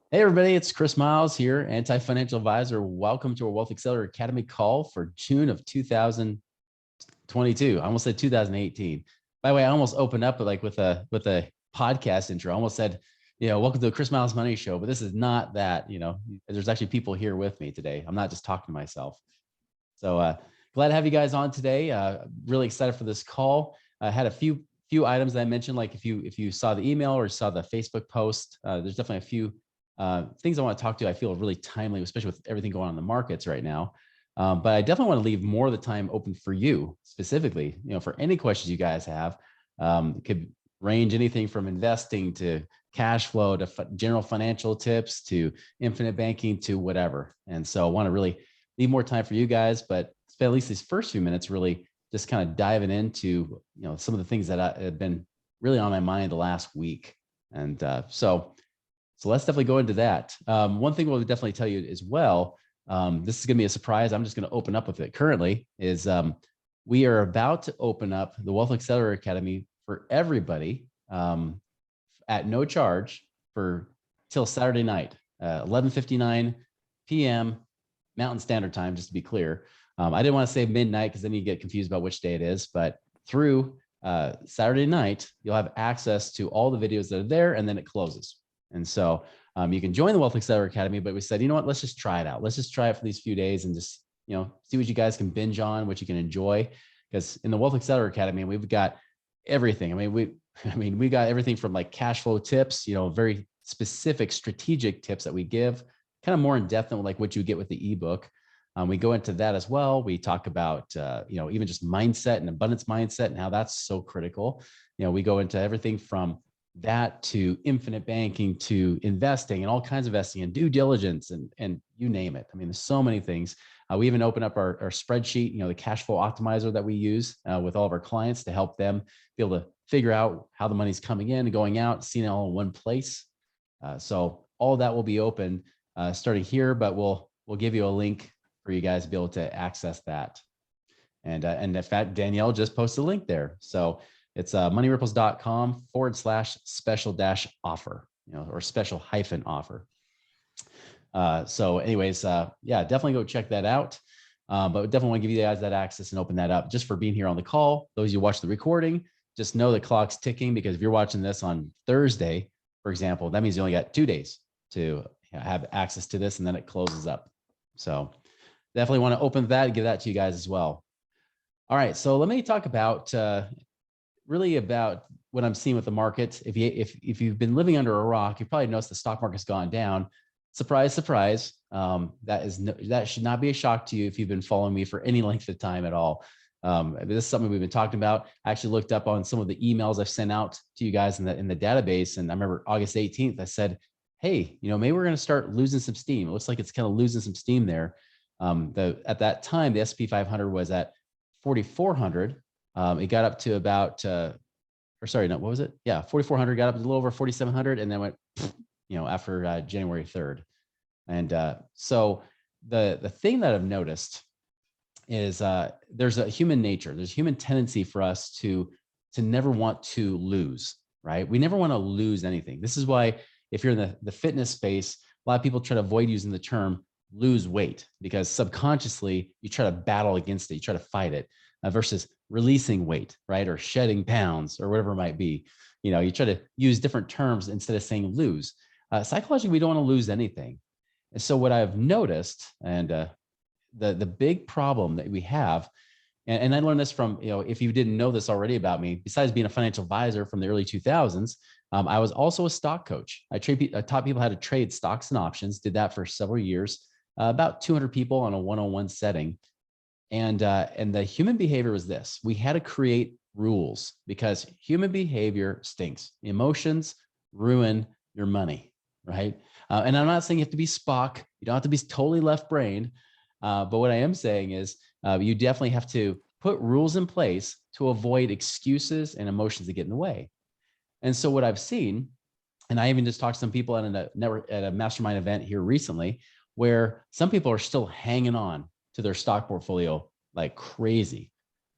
Hey everybody, it's Chris Miles here, anti-financial advisor. Welcome to our Wealth Accelerator Academy call for June of 2022. I almost said 2018. By the way, I almost opened up with a podcast intro. I almost said, welcome to the Chris Miles Money Show, but this is not that. There's actually people here with me today. I'm not just talking to myself. So glad to have you guys on today. Really excited for this call. I had a few items that I mentioned, like if you saw the email or saw the Facebook post, there's definitely a few things I want to talk to. I feel really timely, especially with everything going on in the markets right now. But I definitely want to leave more of the time open for you specifically, for any questions you guys have. It could range anything from investing to cash flow to general financial tips to infinite banking to whatever. And so I want to really leave more time for you guys, but spend at least these first few minutes really just kind of diving into, some of the things that have been really on my mind the last week. And so let's definitely go into that. One thing we'll definitely tell you as well, this is going to be a surprise. I'm just going to open up with it currently is we are about to open up the Wealth Accelerator Academy for everybody at no charge for till Saturday night, 11:59 p.m. Mountain Standard Time, just to be clear. I didn't want to say midnight because then you get confused about which day it is, but through Saturday night, you'll have access to all the videos that are there, and then it closes. And so you can join the Wealth Accelerator Academy, but we said, you know what, let's just try it out. Let's just try it for these few days and just, see what you guys can binge on, what you can enjoy. Because in the Wealth Accelerator Academy, we've got everything. We got everything from like cash flow tips, very specific strategic tips that we give, kind of more in depth than like what you get with the ebook. We go into that as well. We talk about, even just mindset and abundance mindset and how that's so critical. We go into everything from that to infinite banking to investing and all kinds of investing and due diligence and you name it. There's so many things. We even open up our spreadsheet, the cash flow optimizer that we use with all of our clients to help them be able to figure out how the money's coming in and going out, seeing it all in one place. So all of that will be open starting here, but we'll give you a link for you guys to be able to access that. And in fact, Danielle just posted a link there. So it's moneyripples.com/special-offer, or special-offer. So anyways, yeah, definitely go check that out. But definitely want to give you guys that access and open that up just for being here on the call. Those of you watch the recording, just know the clock's ticking, because if you're watching this on Thursday, for example, that means you only got 2 days to have access to this, and then it closes up. So definitely want to open that and give that to you guys as well. All right, so let me talk about really about what I'm seeing with the market. If you've been living under a rock, you probably noticed the stock market's gone down. Surprise, surprise. That should not be a shock to you if you've been following me for any length of time at all. This is something we've been talking about. I actually looked up on some of the emails I've sent out to you guys in the database, and I remember August 18th, I said, hey, maybe we're going to start losing some steam. It looks like it's kind of losing some steam there. At that time, the S&P 500 was at 4,400. It got up to about, what was it? Yeah, 4,400, got up to a little over 4,700, and then went, after January 3rd. And so the thing that I've noticed is there's a human nature. There's a human tendency for us to never want to lose, right? We never want to lose anything. This is why if you're in the fitness space, a lot of people try to avoid using the term lose weight, because subconsciously you try to battle against it, you try to fight it, versus releasing weight, right? Or shedding pounds or whatever it might be. You try to use different terms instead of saying lose. Psychologically, we don't want to lose anything. And so what I've noticed, and the big problem that we have, and I learned this from, if you didn't know this already about me, besides being a financial advisor from the early 2000s, I was also a stock coach. I taught people how to trade stocks and options, did that for several years, about 200 people on a one-on-one setting. And the human behavior was this: we had to create rules, because human behavior stinks. Emotions ruin your money, right? And I'm not saying you have to be Spock. You don't have to be totally left-brained. But what I am saying is you definitely have to put rules in place to avoid excuses and emotions that get in the way. And so what I've seen, and I even just talked to some people at a mastermind event here recently, where some people are still hanging on to their stock portfolio like crazy.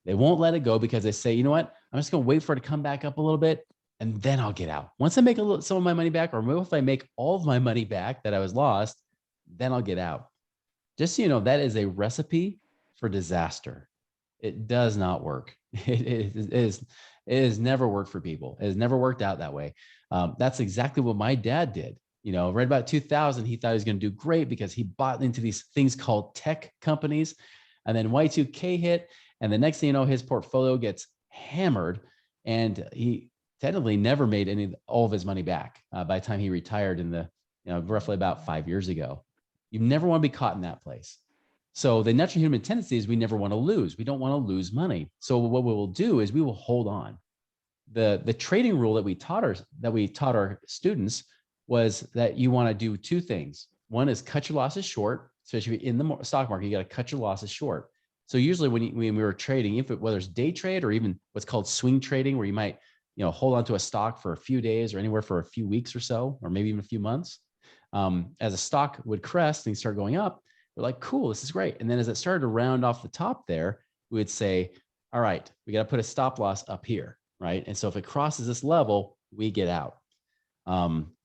They won't let it go because they say, you know what, I'm just going to wait for it to come back up a little bit, and then I'll get out. Once I make some of my money back, or if I make all of my money back that I was lost, then I'll get out. Just so you know, that is a recipe for disaster. It does not work. It has never worked for people. It has never worked out that way. That's exactly what my dad did. Right about 2000, he thought he was going to do great because he bought into these things called tech companies. And then Y2K hit. And the next thing you know, his portfolio gets hammered. And he technically never made all of his money back by the time he retired in roughly about 5 years ago. You never want to be caught in that place. So the natural human tendency is we never want to lose. We don't want to lose money. So what we will do is we will hold on. The trading rule that we taught our students was that you want to do two things. One is cut your losses short, especially in the stock market. You got to cut your losses short. So usually when we were trading, whether it's day trade or even what's called swing trading, where you might hold on to a stock for a few days or anywhere for a few weeks or so, or maybe even a few months, as a stock would crest and start going up, we're like, cool, this is great. And then as it started to round off the top there, we would say, all right, we got to put a stop loss up here, right? And so if it crosses this level, we get out.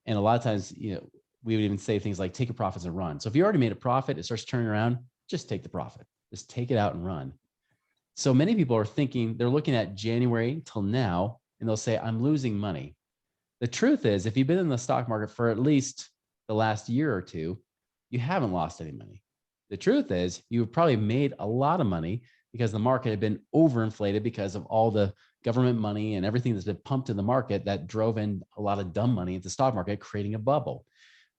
And a lot of times, we would even say things like take your profits and run. So if you already made a profit, it starts turning around, just take the profit, just take it out and run. So many people are thinking, they're looking at January till now, and they'll say, I'm losing money. The truth is, if you've been in the stock market for at least the last year or two, you haven't lost any money. The truth is, you've probably made a lot of money because the market had been overinflated because of all the government money and everything that's been pumped in the market that drove in a lot of dumb money into the stock market, creating a bubble.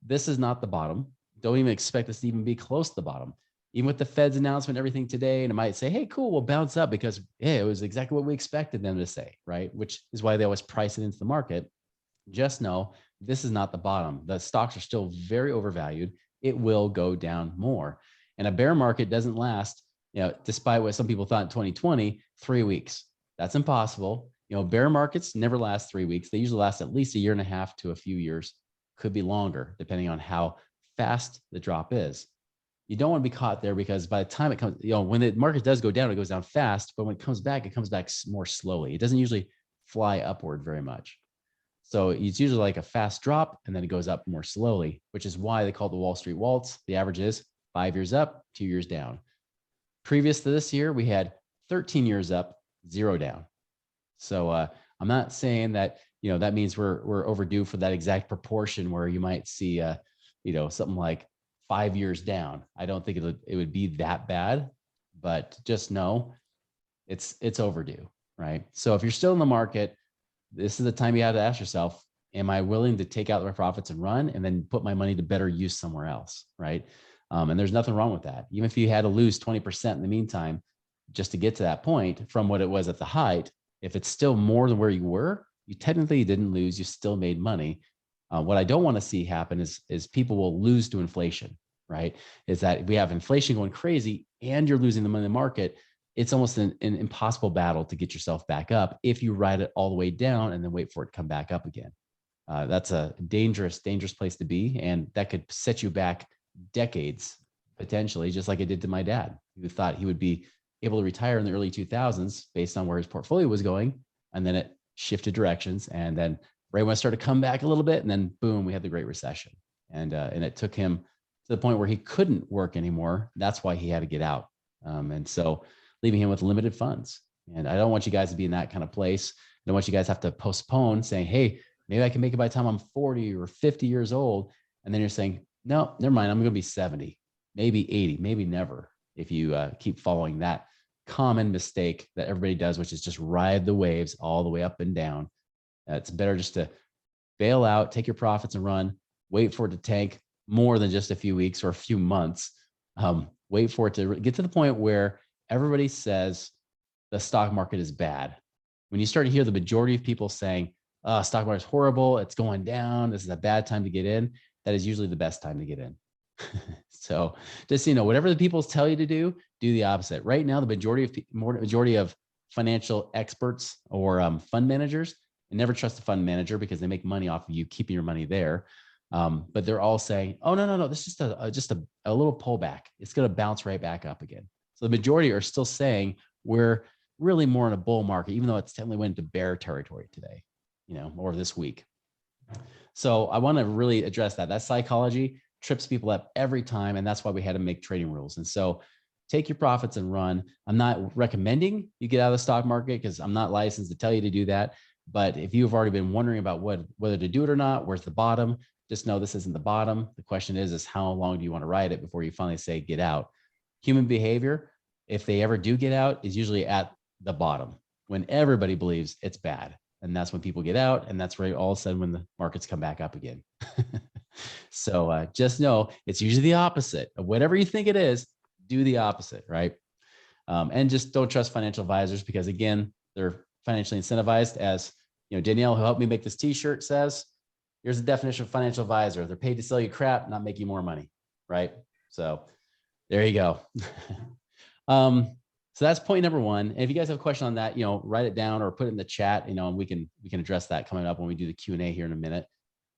This is not the bottom. Don't even expect this to even be close to the bottom. Even with the Fed's announcement, everything today, and it might say, hey, cool, we'll bounce up because it was exactly what we expected them to say, right? Which is why they always price it into the market. Just know this is not the bottom. The stocks are still very overvalued. It will go down more. And a bear market doesn't last, despite what some people thought in 2020, 3 weeks. That's impossible. Bear markets never last 3 weeks. They usually last at least a year and a half to a few years, could be longer, depending on how fast the drop is. You don't want to be caught there because by the time it comes, when the market does go down, it goes down fast, but when it comes back more slowly. It doesn't usually fly upward very much. So it's usually like a fast drop and then it goes up more slowly, which is why they call it the Wall Street Waltz. The average is 5 years up, 2 years down. Previous to this year, we had 13 years up, 0 down. So I'm not saying that, that means we're overdue for that exact proportion where you might see, something like 5 years down. I don't think it would be that bad, but just know it's overdue, right? So if you're still in the market, this is the time you have to ask yourself, am I willing to take out my profits and run and then put my money to better use somewhere else, right? And there's nothing wrong with that. Even if you had to lose 20% in the meantime, just to get to that point from what it was at the height, if it's still more than where you were, you technically didn't lose, you still made money. What I don't want to see happen is people will lose to inflation, right? Is that we have inflation going crazy and you're losing the money in the market. It's almost an impossible battle to get yourself back up if you ride it all the way down and then wait for it to come back up again. That's a dangerous place to be. And that could set you back decades, potentially, just like it did to my dad, who thought he would be able to retire in the early 2000s based on where his portfolio was going. And then it shifted directions. And then right when it started to come back a little bit, and then boom, we had the Great Recession. And it took him to the point where he couldn't work anymore. That's why he had to get out. And so leaving him with limited funds. And I don't want you guys to be in that kind of place. I don't want you guys to have to postpone saying, hey, maybe I can make it by the time I'm 40 or 50 years old. And then you're saying, no, never mind. I'm going to be 70, maybe 80, maybe never. If you keep following that common mistake that everybody does, which is just ride the waves all the way up and down. It's better just to bail out, take your profits and run, wait for it to tank more than just a few weeks or a few months. Wait for it to get to the point where everybody says the stock market is bad. When you start to hear the majority of people saying, stock market is horrible, it's going down, this is a bad time to get in, that is usually the best time to get in. So just, whatever the people tell you to do the opposite. Right now, the majority of financial experts or fund managers, and never trust a fund manager because they make money off of you keeping your money there. But they're all saying, oh, no, this is just a little pullback. It's going to bounce right back up again. So the majority are still saying we're really more in a bull market, even though it's technically went into bear territory today. or this week. So I want to really address that. That psychology trips people up every time. And that's why we had to make trading rules. And so take your profits and run. I'm not recommending you get out of the stock market because I'm not licensed to tell you to do that. But if you've already been wondering about whether to do it or not, where's the bottom, just know this isn't the bottom. The question is how long do you want to ride it before you finally say get out? Human behavior, if they ever do get out, is usually at the bottom when everybody believes it's bad. And that's when people get out. And that's where all of a sudden when the markets come back up again. So just know it's usually the opposite of whatever you think it is. Do the opposite, right? And just don't trust financial advisors because again, they're financially incentivized. As Danielle, who helped me make this t-shirt, says, here's the definition of financial advisor. They're paid to sell you crap, not make you more money, right? So there you go. So that's point number one. And if you guys have a question on that, write it down or put it in the chat, and we can address that coming up when we do the Q&A here in a minute.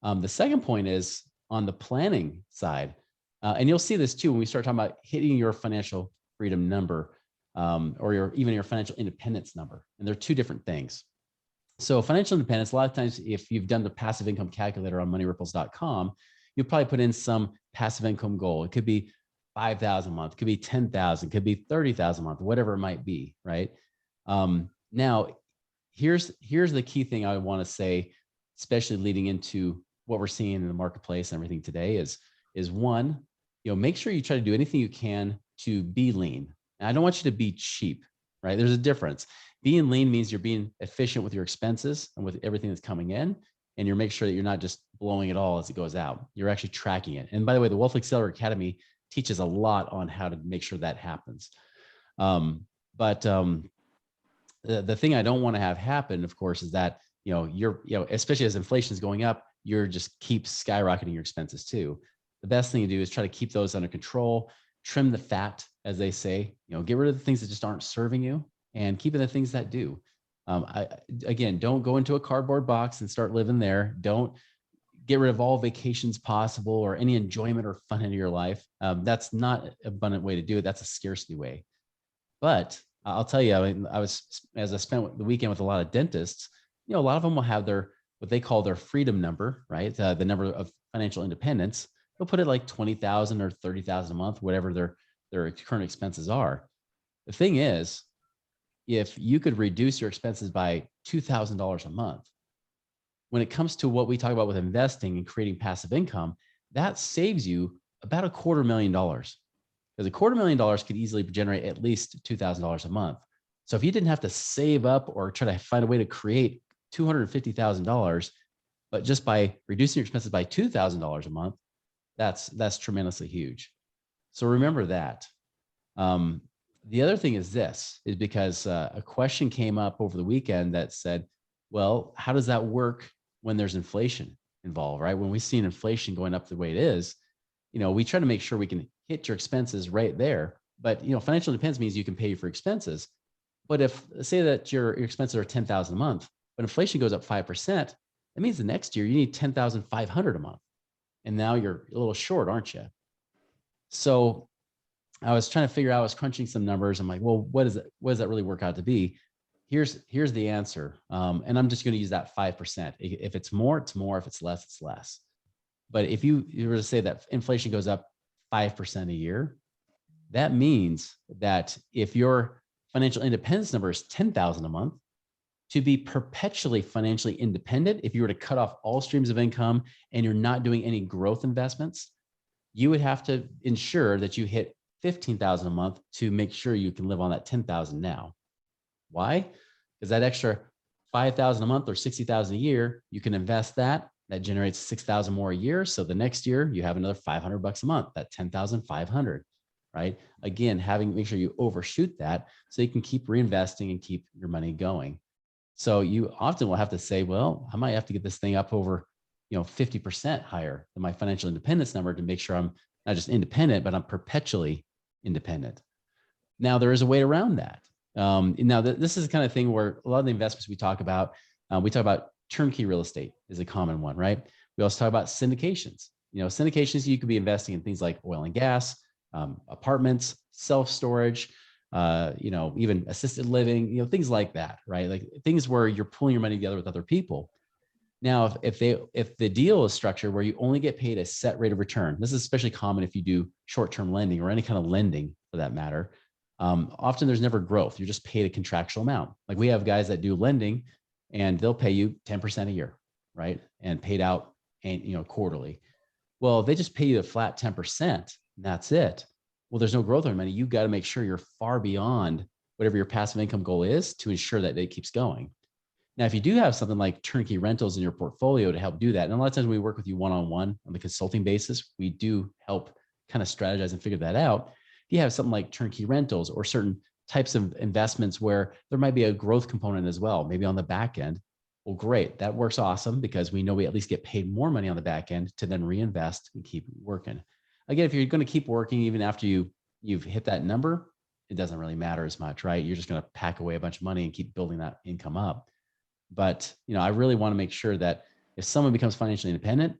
The second point is on the planning side. And you'll see this too when we start talking about hitting your financial freedom number or even your financial independence number. And they're two different things. So financial independence, a lot of times, if you've done the passive income calculator on moneyripples.com, you'll probably put in some passive income goal. It could be 5,000 a month, could be 10,000, could be 30,000 a month, whatever it might be, right? Now, here's the key thing I want to say, especially leading into what we're seeing in the marketplace and everything today is one, make sure you try to do anything you can to be lean. And I don't want you to be cheap, right? There's a difference. Being lean means you're being efficient with your expenses and with everything that's coming in, and you're making sure that you're not just blowing it all as it goes out. You're actually tracking it. And by the way, the Wealth Accelerator Academy teaches a lot on how to make sure that happens. But the thing I don't want to have happen, of course, is that especially as inflation is going up, you're just keep skyrocketing your expenses too. The best thing to do is try to keep those under control, trim the fat, as they say. Get rid of the things that just aren't serving you, and keep the things that do. Again, don't go into a cardboard box and start living there. Don't get rid of all vacations possible or any enjoyment or fun in your life. That's not an abundant way to do it. That's a scarcity way. But I'll tell you, as I spent the weekend with a lot of dentists, a lot of them will have what they call their freedom number, right? The number of financial independence. They'll put it like 20,000 or 30,000 a month, whatever their current expenses are. The thing is, if you could reduce your expenses by $2,000 a month, when it comes to what we talk about with investing and creating passive income, that saves you about $250,000. Because $250,000 could easily generate at least $2,000 a month. So if you didn't have to save up or try to find a way to create $250,000, but just by reducing your expenses by $2,000 a month, that's tremendously huge. So remember that. The other thing is because a question came up over the weekend that said, well, how does that work when there's inflation involved, right? When we've seen inflation going up the way it is, we try to make sure we can hit your expenses right there. But, financial independence means you can pay for expenses. But if say that your expenses are $10,000 a month, but inflation goes up 5%, that means the next year you need $10,500 a month. And now you're a little short, aren't you? So I was trying to figure out, I was crunching some numbers. I'm like, well, what does that really work out to be? Here's the answer. And I'm just going to use that 5%. If it's more, it's more. If it's less, it's less. But if you were to say that inflation goes up 5% a year, that means that if your financial independence number is 10,000 a month, to be perpetually financially independent, if you were to cut off all streams of income and you're not doing any growth investments, you would have to ensure that you hit 15,000 a month to make sure you can live on that 10,000 now. Why? Because that extra 5,000 a month or 60,000 a year, you can invest that generates 6,000 more a year. So the next year you have another $500 a month, that 10,500, right? Again, make sure you overshoot that so you can keep reinvesting and keep your money going. So you often will have to say, well, I might have to get this thing up over, 50% higher than my financial independence number to make sure I'm not just independent, but I'm perpetually independent. Now, there is a way around that. Now, this is the kind of thing where a lot of the investments we talk about turnkey real estate is a common one, right? We also talk about syndications. Syndications, you could be investing in things like oil and gas, apartments, self-storage, even assisted living, things like that, right? Like things where you're pulling your money together with other people. Now, if the deal is structured where you only get paid a set rate of return, this is especially common if you do short-term lending or any kind of lending for that matter. Often there's never growth. You're just paid a contractual amount. Like we have guys that do lending and they'll pay you 10% a year, right? And paid out and quarterly. Well, they just pay you a flat 10% and that's it. Well, there's no growth in money. You got to make sure you're far beyond whatever your passive income goal is to ensure that it keeps going. Now, if you do have something like turnkey rentals in your portfolio to help do that, and a lot of times we work with you one-on-one on the consulting basis, we do help kind of strategize and figure that out. If you have something like turnkey rentals or certain types of investments where there might be a growth component as well, maybe on the back end, well, great. That works awesome because we know we at least get paid more money on the back end to then reinvest and keep working. Again, if you're going to keep working even after you've hit that number, it doesn't really matter as much, right? You're just going to pack away a bunch of money and keep building that income up. But, I really want to make sure that if someone becomes financially independent,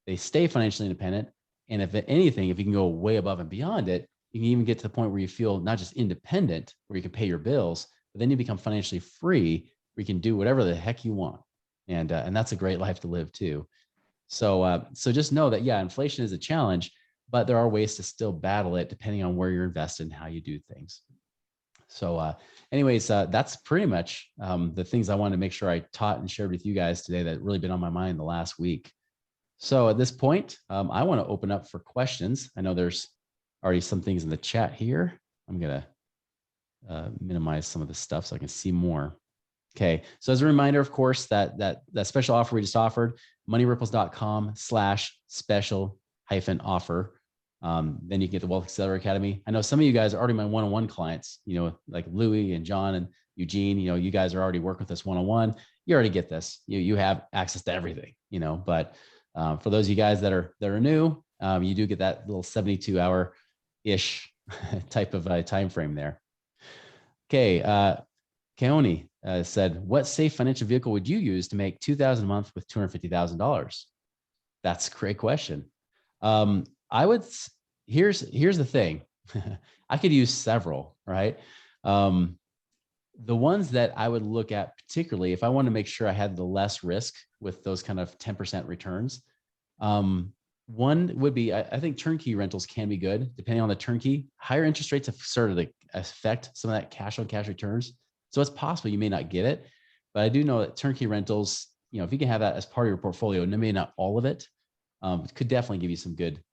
they stay financially independent. And if anything, if you can go way above and beyond it, you can even get to the point where you feel not just independent, where you can pay your bills, but then you become financially free, where you can do whatever the heck you want. And that's a great life to live too. So just know that, yeah, inflation is a challenge, but there are ways to still battle it depending on where you're invested and how you do things. So anyways, that's pretty much the things I wanted to make sure I taught and shared with you guys today that really been on my mind the last week. So at this point, I want to open up for questions. I know there's already some things in the chat here. I'm going to minimize some of the stuff so I can see more. Okay. So as a reminder, of course, that special offer we just offered, moneyripples.com/special-offer. Then you can get the Wealth Accelerator Academy. I know some of you guys are already my one-on-one clients, like Louie and John and Eugene, you guys are already working with us one-on-one. You already get this. You have access to everything, but for those of you guys that are new, you do get that little 72-hour-ish type of time frame there. Okay. Keone said, what safe financial vehicle would you use to make $2,000 a month with $250,000? That's a great question. I would, here's the thing. I could use several, right? The ones that I would look at particularly if I want to make sure I had the less risk with those kind of 10% returns. One would be, I think turnkey rentals can be good depending on the turnkey. Higher interest rates have started to affect some of that cash on cash returns. So it's possible you may not get it, but I do know that turnkey rentals, if you can have that as part of your portfolio, and maybe not all of it, could definitely give you some good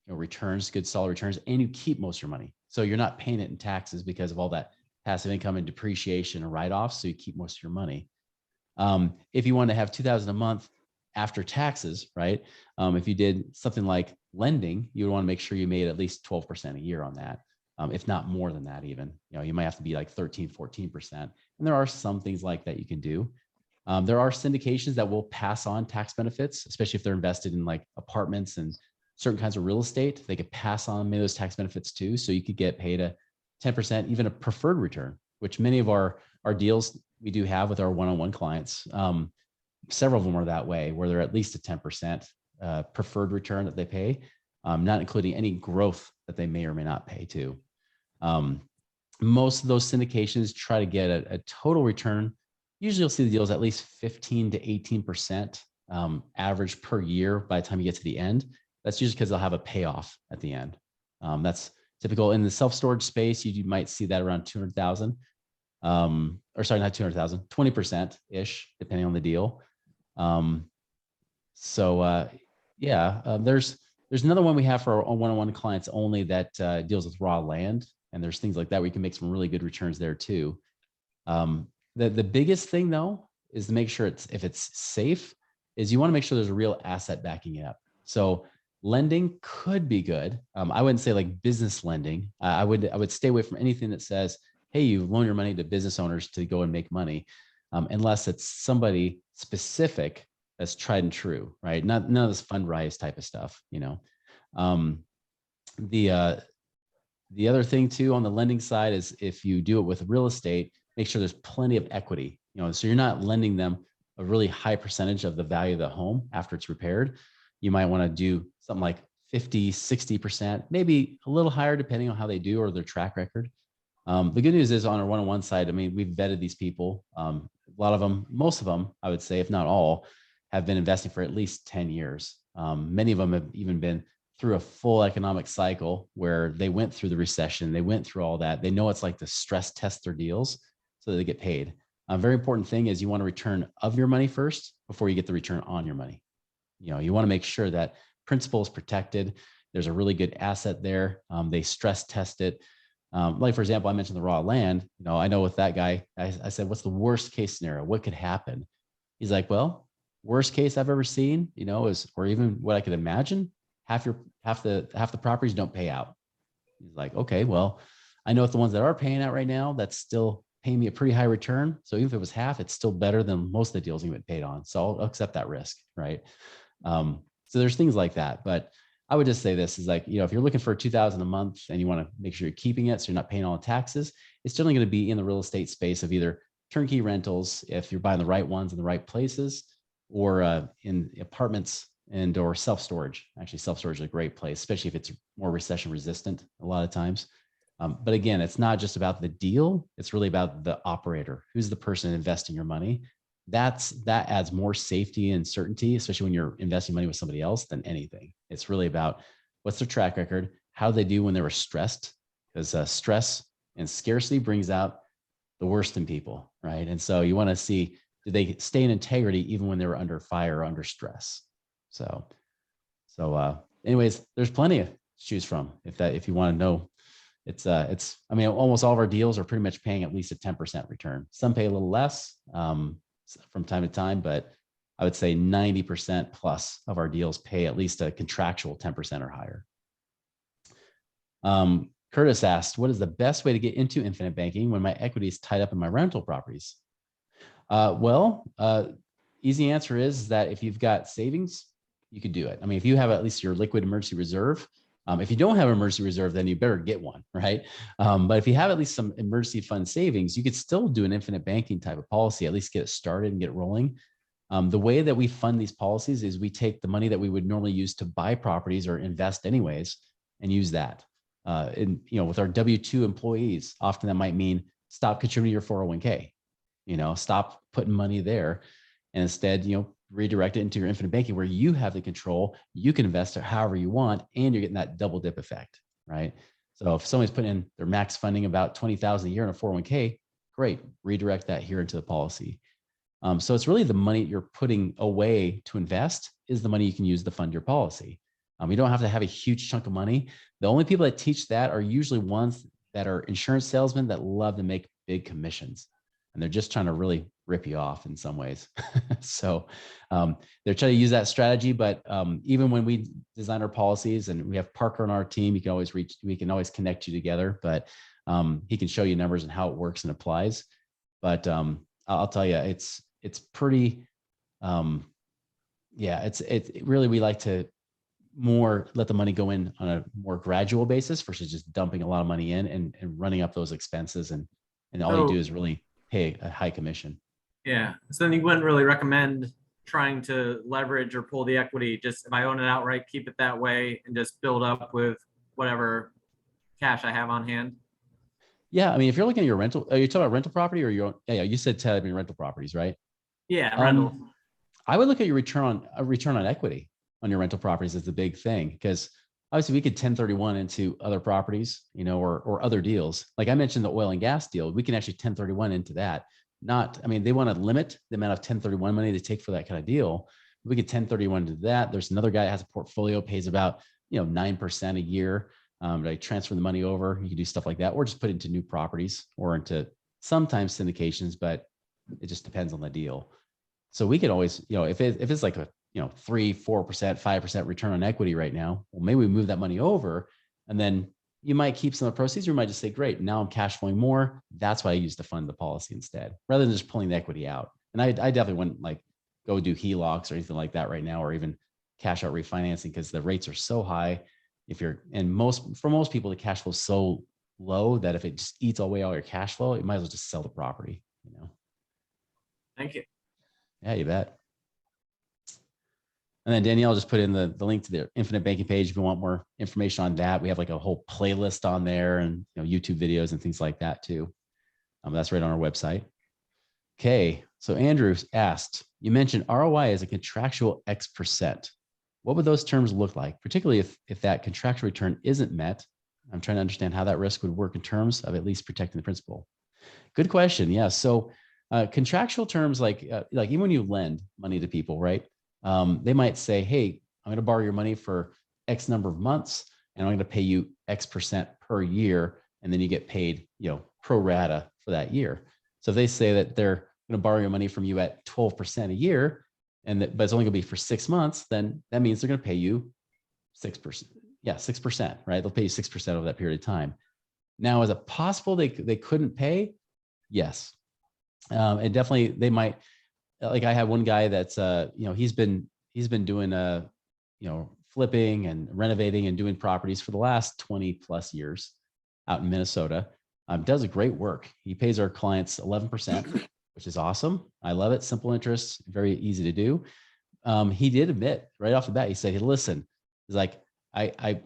returns, good solid returns, and you keep most of your money. So you're not paying it in taxes because of all that passive income and depreciation and write-offs. So you keep most of your money. If you want to have $2,000 a month after taxes, right? If you did something like lending, you would want to make sure you made at least 12% a year on that. If not more than that, even, you might have to be like 13, 14%. And there are some things like that you can do. There are syndications that will pass on tax benefits, especially if they're invested in like apartments and certain kinds of real estate. They could pass on many of those tax benefits too. So you could get paid a 10%, even a preferred return, which many of our deals we do have with our one-on-one clients. Several of them are that way, where they're at least a 10% preferred return that they pay, not including any growth that they may or may not pay too. Most of those syndications try to get a total return. Usually you'll see the deals at least 15 to 18% average per year by the time you get to the end. That's usually because they'll have a payoff at the end. That's typical in the self-storage space. You might see that around 200,000, or sorry, not 200,000, 20% ish, depending on the deal. There's another one we have for our one-on-one clients only that deals with raw land. And there's things like that where you can make some really good returns there too. The biggest thing though, is to make sure if it's safe, is you want to make sure there's a real asset backing it up. So lending could be good. I wouldn't say like business lending. I would stay away from anything that says, hey, you loan your money to business owners to go and make money, unless it's somebody specific that's tried and true, right? None of this Fundrise type of stuff, The other thing too on the lending side is if you do it with real estate, make sure there's plenty of equity, so you're not lending them a really high percentage of the value of the home after it's repaired. You might want to do something like 50, 60%, maybe a little higher depending on how they do or their track record. The good news is on our one-on-one side, we've vetted these people. a lot of them, most of them, I would say, if not all, have been investing for at least 10 years. Many of them have even been through a full economic cycle where they went through the recession, they went through all that. They know it's like to stress test their deals so that they get paid. A very important thing is you want a return of your money first before you get the return on your money. You want to make sure that principal is protected. There's a really good asset there. They stress test it. Like, for example, I mentioned the raw land. I know with that guy, I said, what's the worst case scenario? What could happen? He's like, well, worst case I've ever seen, is, or even what I could imagine, half the properties don't pay out. He's like, okay, well, I know if the ones that are paying out right now, that's still paying me a pretty high return. So even if it was half, it's still better than most of the deals you get paid on. So I'll accept that risk, right? So there's things like that. But I would just say this is like, if you're looking for $2,000 a month and you want to make sure you're keeping it so you're not paying all the taxes, it's generally going to be in the real estate space of either turnkey rentals, if you're buying the right ones in the right places, or in apartments and or self-storage. Actually, self-storage is a great place, especially if it's more recession resistant a lot of times. But again, it's not just about the deal. It's really about the operator. Who's the person investing your money? That adds more safety and certainty, especially when you're investing money with somebody else, than anything. It's really about what's their track record, how they do when they were stressed, because stress and scarcity brings out the worst in people, right? And so you want to see, did they stay in integrity even when they were under fire or under stress? So anyways, there's plenty to choose from if you want to know. I mean, almost all of our deals are pretty much paying at least a 10% return. Some pay a little less from time to time, but I would say 90% plus of our deals pay at least a contractual 10% or higher. Curtis asked, what is the best way to get into infinite banking when my equity is tied up in my rental properties? Easy answer is that if you've got savings, you could do it. I mean, if you have at least your liquid emergency reserve, if you don't have an emergency reserve, then you better get one, right? But if you have at least some emergency fund savings, you could still do an infinite banking type of policy, at least get it started and get it rolling. The way that we fund these policies is we take the money that we would normally use to buy properties or invest anyways, and use that. With our W-2 employees, often that might mean stop contributing your 401k, stop putting money there, and instead, redirect it into your infinite banking where you have the control. You can invest it however you want, and you're getting that double dip effect, right? So if somebody's putting in their max funding about $20,000 a year in a 401k, great, redirect that here into the policy. So it's really the money you're putting away to invest is the money you can use to fund your policy. You don't have to have a huge chunk of money. The only people that teach that are usually ones that are insurance salesmen that love to make big commissions, and they're just trying to really rip you off in some ways. So they're trying to use that strategy. But even when we design our policies, and we have Parker on our team, we can always connect you together, but he can show you numbers and how it works and applies. But I'll tell you, it's pretty, it's really, we like to more let the money go in on a more gradual basis versus just dumping a lot of money in and running up those expenses. And all you do is really pay a high commission. Yeah. So then you wouldn't really recommend trying to leverage or pull the equity. Just if I own it outright, keep it that way and just build up with whatever cash I have on hand. Yeah. I mean, if you're looking at your rental, are you talking about rental property or your own? Yeah. You said tied up in rental properties, right? Yeah. Rentals. I would look at your return on equity on your rental properties as the big thing, because obviously we could 1031 into other properties, or other deals. Like I mentioned, the oil and gas deal, we can actually 1031 into that. They want to limit the amount of 1031 money they take for that kind of deal. We could 1031 to that. There's another guy that has a portfolio, pays about 9% a year. They transfer the money over. You can do stuff like that, or just put it into new properties or into sometimes syndications, but it just depends on the deal. So we could always, if it's like a 3%, 4%, 5% return on equity right now, well, maybe we move that money over, and then you might keep some of the proceeds, or you might just say, great, now I'm cash flowing more. That's what I use to fund the policy instead, rather than just pulling the equity out. And I definitely wouldn't go do HELOCs or anything like that right now, or even cash out refinancing, because the rates are so high. For most people, the cash flow is so low that if it just eats away all your cash flow, you might as well just sell the property. Thank you. Yeah, you bet. And then Danielle just put in the link to the infinite banking page. If you want more information on that, we have like a whole playlist on there, and YouTube videos and things like that too. That's right on our website. Okay, so Andrew asked, you mentioned ROI as a contractual X%. What would those terms look like, particularly if that contractual return isn't met? I'm trying to understand how that risk would work in terms of at least protecting the principal. Good question. Yeah. So contractual terms, like even when you lend money to people, right? They might say, "Hey, I'm going to borrow your money for X number of months, and I'm going to pay you X% per year, and then you get paid, pro rata for that year." So if they say that they're going to borrow your money from you at 12% a year, but it's only going to be for 6 months, then that means they're going to pay you 6%. Yeah, 6%, right? They'll pay you 6% over that period of time. Now, is it possible they couldn't pay? Yes. And definitely they might, like I have one guy that's, he's been doing, flipping and renovating and doing properties for the last 20 plus years out in Minnesota. Does a great work. He pays our clients 11%, which is awesome. I love it. Simple interest, very easy to do. He did admit right off the bat, he said, "Hey, listen, he's like, I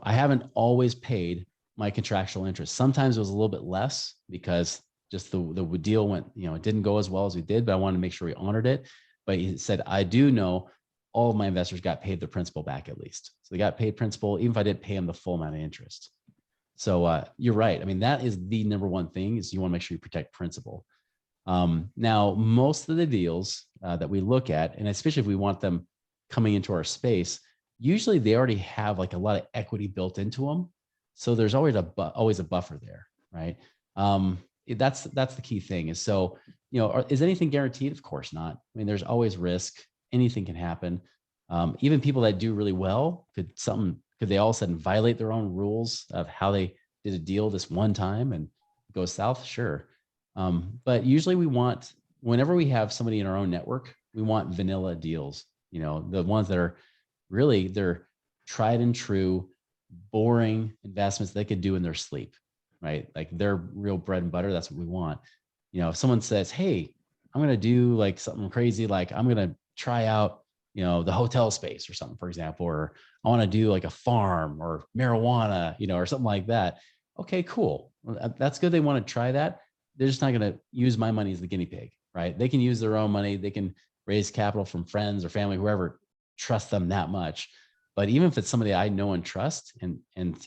haven't always paid my contractual interest. Sometimes it was a little bit less because just the deal went, it didn't go as well as we did, but I wanted to make sure we honored it." But he said, "I do know all of my investors got paid their principal back at least. So they got paid principal, even if I didn't pay them the full amount of interest." So you're right. I mean, that is the number one thing is you want to make sure you protect principal. Now, most of the deals that we look at, and especially if we want them coming into our space, usually they already have like a lot of equity built into them. So there's always a buffer there, right? That's the key thing is, so, is anything guaranteed? Of course not. I mean, there's always risk. Anything can happen. Even people that do really well, could they all of a sudden violate their own rules of how they did a deal this one time and go south? Sure. But usually whenever we have somebody in our own network, we want vanilla deals, the ones that are really, they're tried and true, boring investments they could do in their sleep, right? Like they're real bread and butter. That's what we want. If someone says, "Hey, I'm going to do like something crazy, like I'm going to try out, the hotel space or something, for example, or I want to do like a farm or marijuana, or something like that." Okay, cool. Well, that's good. They want to try that. They're just not going to use my money as the guinea pig, right? They can use their own money. They can raise capital from friends or family, whoever trusts them that much. But even if it's somebody I know and trust, and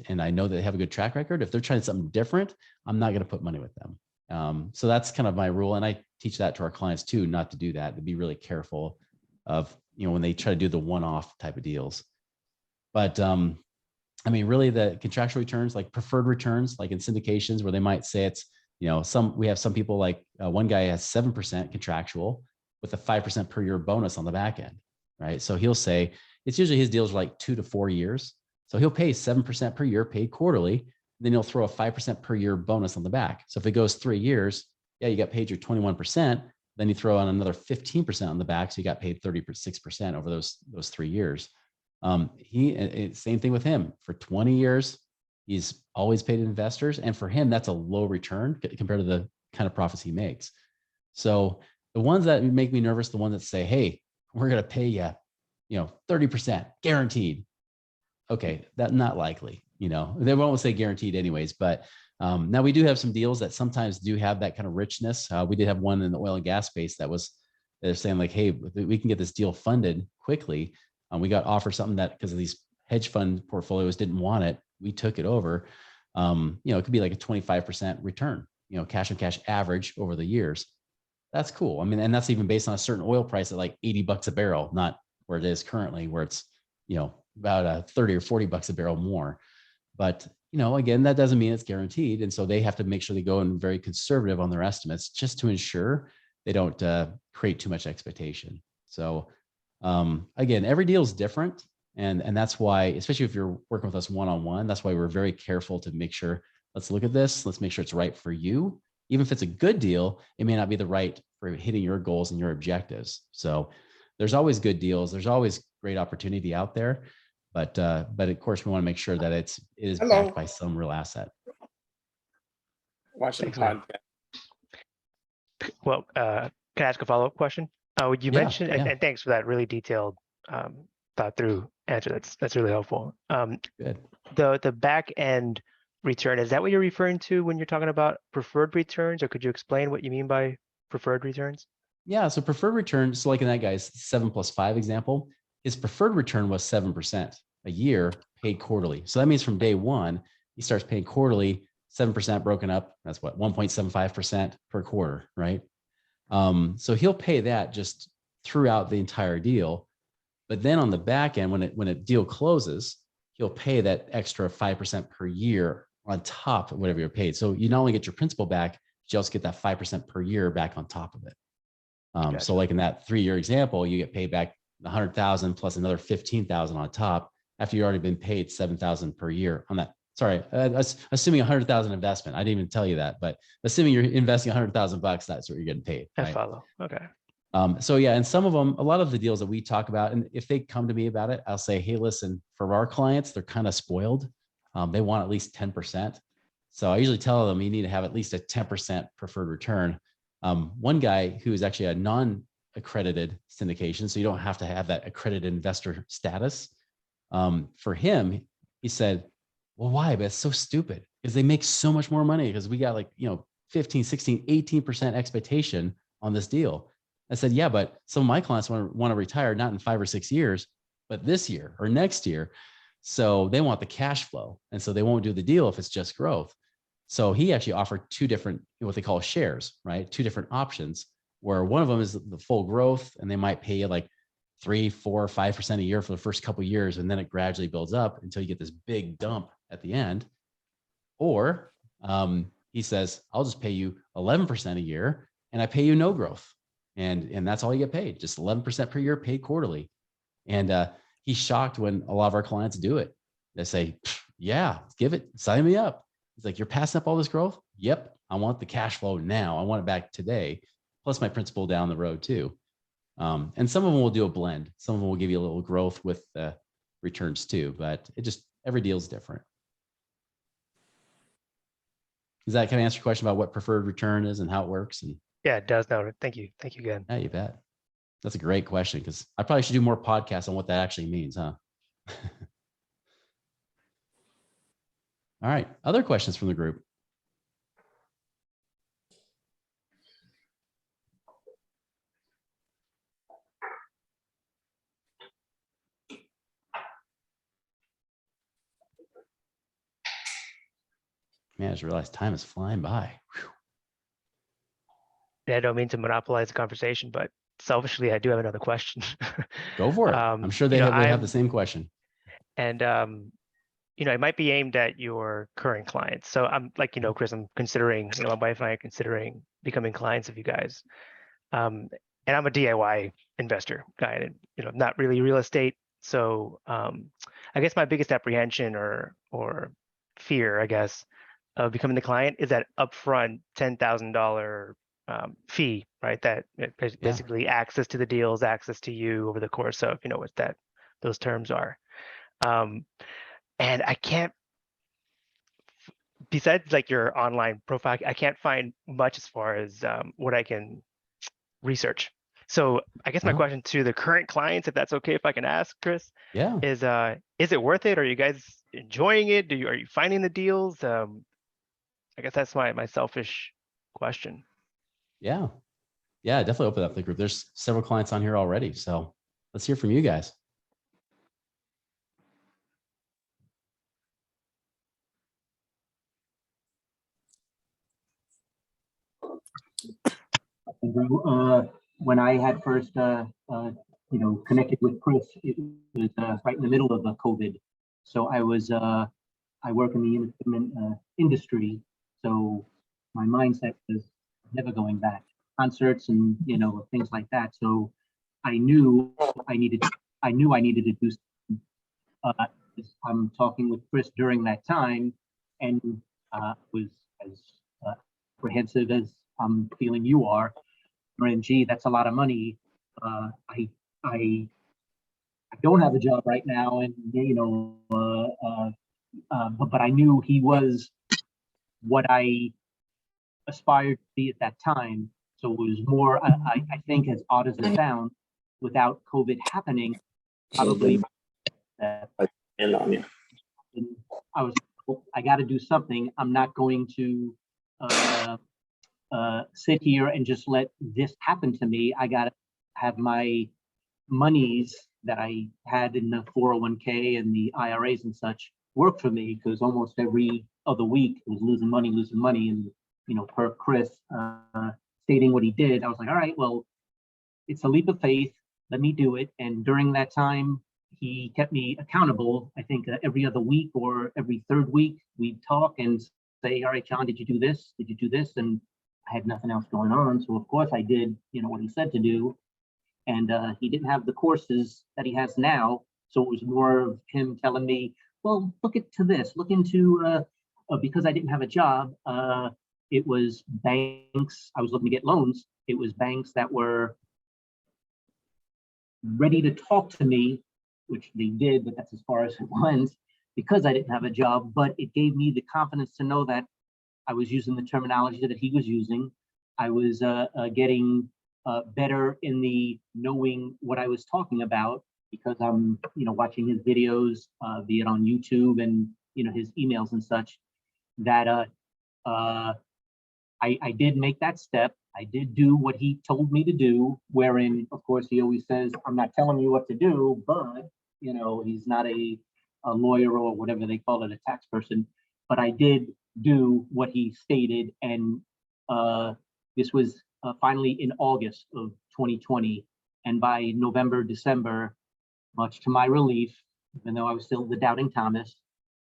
I know that they have a good track record, if they're trying something different, I'm not going to put money with them. So that's kind of my rule. And I teach that to our clients too, not to do that, to be really careful of, when they try to do the one-off type of deals. But I mean, really the contractual returns, like preferred returns, like in syndications where they might say it's, we have some people like one guy has 7% contractual with a 5% per year bonus on the back end, right? So he'll say it's usually his deals are like 2 to 4 years. So he'll pay 7% per year paid quarterly. Then he'll throw a 5% per year bonus on the back. So if it goes 3 years, yeah, you got paid your 21%. Then you throw on another 15% on the back. So you got paid 36% over those 3 years. Same thing with him for 20 years. He's always paid investors. And for him, that's a low return compared to the kind of profits he makes. So the ones that make me nervous, the ones that say, "Hey, we're going to pay you, 30% guaranteed." Okay, that's not likely. They won't say guaranteed anyways, but now we do have some deals that sometimes do have that kind of richness. We did have one in the oil and gas space they're saying like, "Hey, we can get this deal funded quickly." We got offered something that because of these hedge fund portfolios didn't want it. We took it over. It could be like a 25% return, cash on cash average over the years. That's cool. I mean, and that's even based on a certain oil price at like $80 a barrel, not where it is currently, where it's, about 30 or 40 bucks a barrel more. But, again, that doesn't mean it's guaranteed. And so they have to make sure they go in very conservative on their estimates just to ensure they don't create too much expectation. So again, every deal is different. And that's why, especially if you're working with us one-on-one, that's why we're very careful to make sure, let's look at this. Let's make sure it's right for you. Even if it's a good deal, it may not be the right for hitting your goals and your objectives. So there's always good deals. There's always great opportunity out there. But of course, we want to make sure that it is backed by some real asset. Watching Excellent. podcast. Well, can I ask a follow-up question? You mentioned, and thanks for that really detailed, thought through answer. That's really helpful. Good. The back end return, is that what you're referring to when you're talking about preferred returns, or could you explain what you mean by preferred returns? Yeah. So preferred return, so like in that guy's 7+5 example, his preferred return was 7% a year paid quarterly. So that means from day one, he starts paying quarterly, 7% broken up. That's what, 1.75% per quarter, right? So he'll pay that just throughout the entire deal. But then on the back end, when a deal closes, he'll pay that extra 5% per year on top of whatever you're paid. So you not only get your principal back, but you also get that 5% per year back on top of it. Gotcha. So like in that 3-year example, you get paid back 100,000 plus another 15,000 on top after you've already been paid 7,000 per year on that. Sorry, assuming 100,000 investment. I didn't even tell you that, but assuming you're investing 100,000 bucks, that's what you're getting paid. I Right? follow. Okay. So yeah, and some of them, a lot of the deals that we talk about, and if they come to me about it, I'll say, hey, listen, for our clients, they're kind of spoiled. They want at least 10%. So I usually tell them you need to have at least a 10% preferred return. One guy who is actually a non-accredited syndication, so you don't have to have that accredited investor status. For him, he said, well, why? But it's so stupid because they make so much more money because we got 15, 16, 18% expectation on this deal. I said, yeah, but some of my clients want to retire not in 5 or 6 years, but this year or next year. So they want the cash flow. And so they won't do the deal if it's just growth. So he actually offered 2 different, what they call shares, right? 2 different options where one of them is the full growth and they might pay you like 3, 4, 5% a year for the first couple of years. And then it gradually builds up until you get this big dump at the end. Or he says, I'll just pay you 11% a year and I pay you no growth. And that's all you get paid, just 11% per year paid quarterly. And he's shocked when a lot of our clients do it. They say, yeah, give it, sign me up. He's like, you're passing up all this growth? Yep. I want the cash flow now. I want it back today, plus my principal down the road too. And some of them will do a blend. Some of them will give you a little growth with returns too, but every deal is different. Does that kind of answer your question about what preferred return is and how it works? And yeah, it does. No, thank you. Thank you again. yeah, you bet. That's a great question because I probably should do more podcasts on what that actually means, huh? All right. Other questions from the group? Man, I just realized time is flying by. Whew. Yeah, I don't mean to monopolize the conversation, but selfishly, I do have another question. Go for it. I'm sure they have the same question. And it might be aimed at your current clients. So I'm like, Chris, I'm considering, my wife and I are considering becoming clients of you guys. And I'm a DIY investor guy, and not really real estate. So I guess my biggest apprehension or fear, I guess, of becoming the client is that upfront $10,000 fee, right? That basically access to the deals, access to you over the course of, what those terms are. And I can't, besides like your online profile, I can't find much as far as what I can research. So I guess my question to the current clients, if that's okay, if I can ask, Chris, is it worth it? Are you guys enjoying it? Are you finding the deals? I guess that's my selfish question. Yeah, definitely open up the group. There's several clients on here already, so let's hear from you guys. When I had first, connected with Chris, it was right in the middle of the COVID. So I work in the entertainment industry. So my mindset was never going back. Concerts and, things like that. So I knew I needed to do something. I'm talking with Chris during that time and was as apprehensive as I'm feeling you are. And gee, that's a lot of money. I don't have a job right now, and but I knew he was what I aspired to be at that time. So it was more. I think, as odd as it sounds, without COVID happening, probably that. And I was. I got to do something. I'm not going to sit here and just let this happen to me. I got to have my monies that I had in the 401k and the IRAs and such work for me, because almost every other week I was losing money. And, you know, per Chris stating what he did, I was like, all right, well, it's a leap of faith. Let me do it. And during that time, he kept me accountable. I think every other week or every third week, we'd talk and say, all right, John, did you do this? Did you do this? And I had nothing else going on. So of course I did, you know, what he said to do. And he didn't have the courses that he has now. So it was more of him telling me, well, look into this, look into, because I didn't have a job, it was banks. I was looking to get loans. It was banks that were ready to talk to me, which they did, but that's as far as it went, because I didn't have a job. But it gave me the confidence to know that I was using the terminology that he was using. I was getting better in the knowing what I was talking about, because I'm, you know, watching his videos, be it on YouTube and, you know, his emails and such, that I did make that step. I did do what he told me to do, wherein, of course, he always says, I'm not telling you what to do, but, you know, he's not a lawyer or whatever they call it, a tax person. But I did do what he stated. And this was finally in August of 2020. And by November, December, much to my relief, even though I was still the doubting Thomas,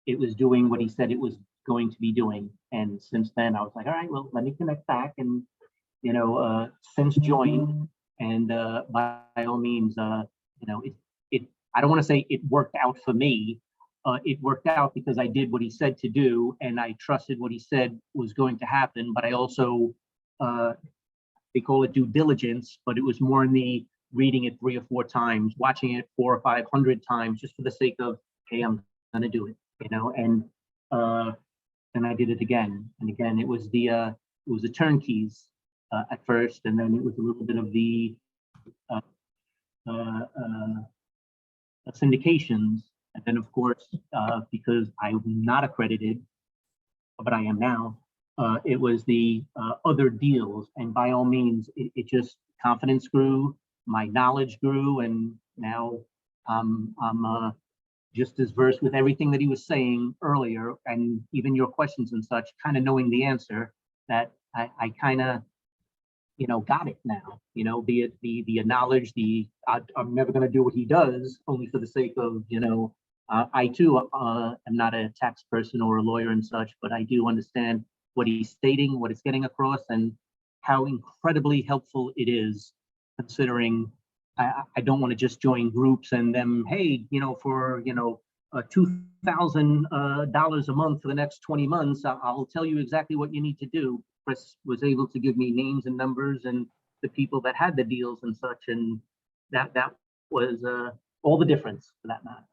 it was doing what he said it was going to be doing. And since then, I was like, all right, well, let me connect back. And, you know, since joined, and by all means, you know, I don't want to say it worked out for me. It worked out because I did what he said to do, and I trusted what he said was going to happen. But I also, they call it due diligence, but it was more in the reading it 3 or 4 times, watching it 400 or 500 times, just for the sake of, hey, I'm gonna do it, you know. And I did it again and again. It was the turnkeys at first, and then it was a little bit of the syndications, and then of course, because I'm not accredited, but I am now, it was the other deals. And by all means, it just, confidence grew, my knowledge grew, and now I'm just as versed with everything that he was saying earlier, and even your questions and such, kind of knowing the answer, that I kind of, you know, got it now, you know, be it the knowledge, I'm never going to do what he does, only for the sake of, you know, I too am not a tax person or a lawyer and such, but I do understand what he's stating, what it's getting across, and how incredibly helpful it is, considering I don't want to just join groups and them, hey, you know, for, you know, $2,000 a month for the next 20 months, I'll tell you exactly what you need to do. Chris was able to give me names and numbers and the people that had the deals and such, and that was all the difference, for that matter.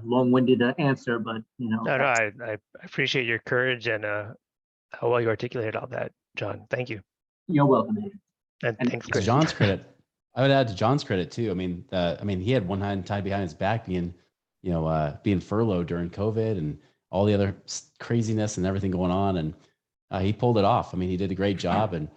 Long-winded answer, but, you know. No, I appreciate your courage and how well you articulated all that, John. Thank you. You're welcome, Andrew. And thanks, To Chris. John's credit, I would add to John's credit too. I mean, he had one hand tied behind his back, being furloughed during COVID and all the other craziness and everything going on, and he pulled it off. I mean, he did a great job. And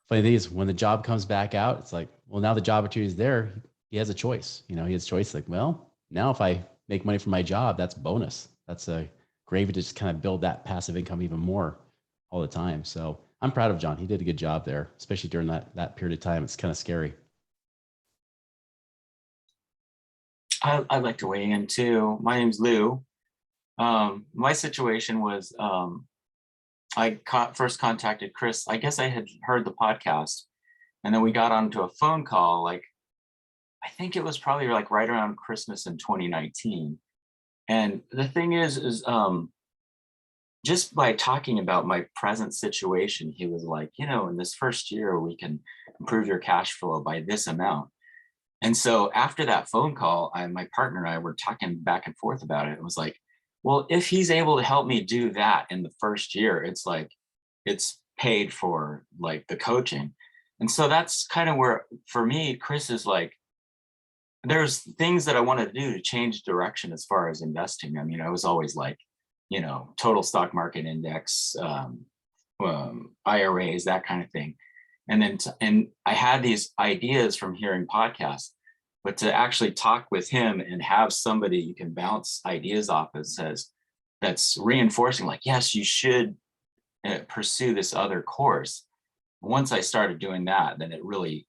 funny thing is, when the job comes back out, it's like, well, now the job opportunity is there. He has a choice. You know, he has a choice. Like, well, now if I make money from my job, that's bonus. That's a gravy to just kind of build that passive income even more all the time. So I'm proud of John. He did a good job there, especially during that period of time. It's kind of scary. I'd like to weigh in too. My name's Lou. My situation was, I first contacted Chris. I guess I had heard the podcast, and then we got onto a phone call. Like, I think it was probably like right around Christmas in 2019. And the thing is just by talking about my present situation, he was like, you know, in this first year, we can improve your cash flow by this amount. And so after that phone call, my partner and I were talking back and forth about it. It was like, well, if he's able to help me do that in the first year, it's like, it's paid for, like, the coaching. And so that's kind of where, for me, Chris is like, there's things that I want to do to change direction as far as investing. I mean, I was always like, you know, total stock market index, IRAs, that kind of thing. And then, and I had these ideas from hearing podcasts, but to actually talk with him and have somebody you can bounce ideas off of says, that's reinforcing like, yes, you should pursue this other course. Once I started doing that, then it really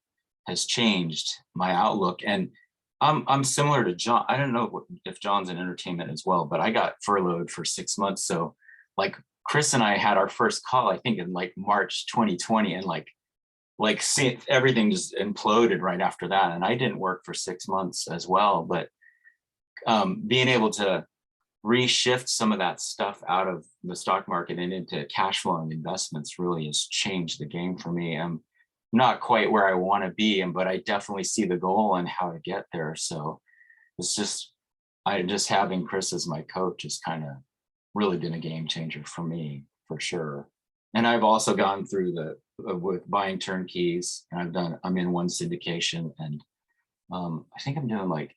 has changed my outlook. And I'm similar to John. I don't know if John's in entertainment as well, but I got furloughed for 6 months. So like Chris and I had our first call, I think in like March 2020, and like see, everything just imploded right after that. And I didn't work for 6 months as well, but being able to reshift some of that stuff out of the stock market and into cash flowing investments really has changed the game for me. I'm not quite where I want to be, but I definitely see the goal and how to get there. So it's just, just having Chris as my coach has kind of really been a game changer for me, for sure. And I've also gone through with buying turnkeys, and I'm in one syndication, and I think I'm doing like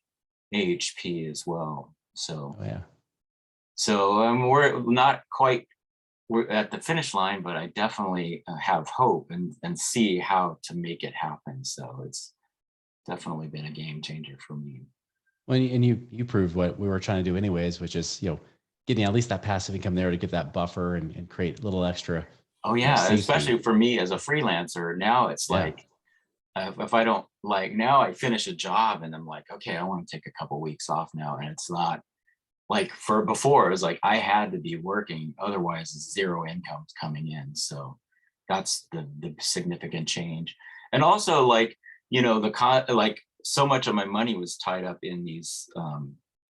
AHP as well. So Oh, yeah. So we're not quite we're at the finish line, but I definitely have hope and see how to make it happen. So it's definitely been a game changer for me. Well, and you proved what we were trying to do anyways, which is, getting at least that passive income there to get that buffer and create a little extra. Oh yeah, safety. especially for me as a freelancer. Now it's like, if I don't like, now I finish a job and I'm like, okay, I want to take a couple weeks off now. And it's not like for before, it was like I had to be working, otherwise zero income's coming in. So that's the significant change. And also like, like so much of my money was tied up in these